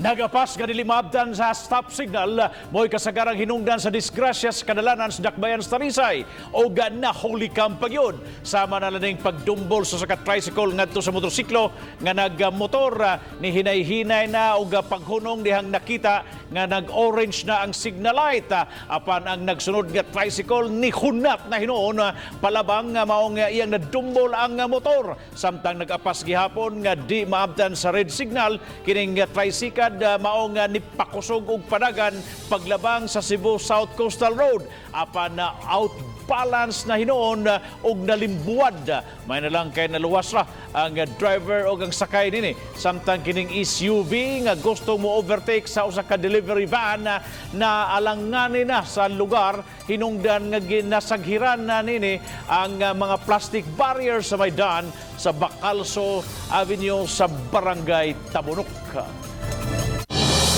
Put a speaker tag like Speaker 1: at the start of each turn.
Speaker 1: Nagapas nga dili maabtan sa stop signal mo'y kasagarang hinungdan sa disgrasya sa kadalanan sa dakbayan sa Talisay o na-hulicam pa yun. Sama na lang pagdumbol sa sakat tricycle ngadto sa motorsiklo nga nagmotor ni hinay-hinay na o paghunong dihang nakita nga nag-orange na ang signal light. Apan ang nagsunod nga tricycle ni hunat na hinuon palabang maong iyang nadumbol ang motor. Samtang nag-apas gihapon nga di maabtan sa red signal kining tricycle maong nipakusog og padagan paglabang sa Cebu South Coastal Road. Apan na outbalance na hinuon og nalimbuwad. May na lang kay naluwas ra ang driver o ang sakay nini. Samtang kining SUV nga gusto mo overtake sa usa ka delivery van na alanganin na sa lugar, hinungdan nga ginasaghiran na nini ang mga plastic barriers sa may daan sa Bacalso Avenue sa Barangay Tabunok.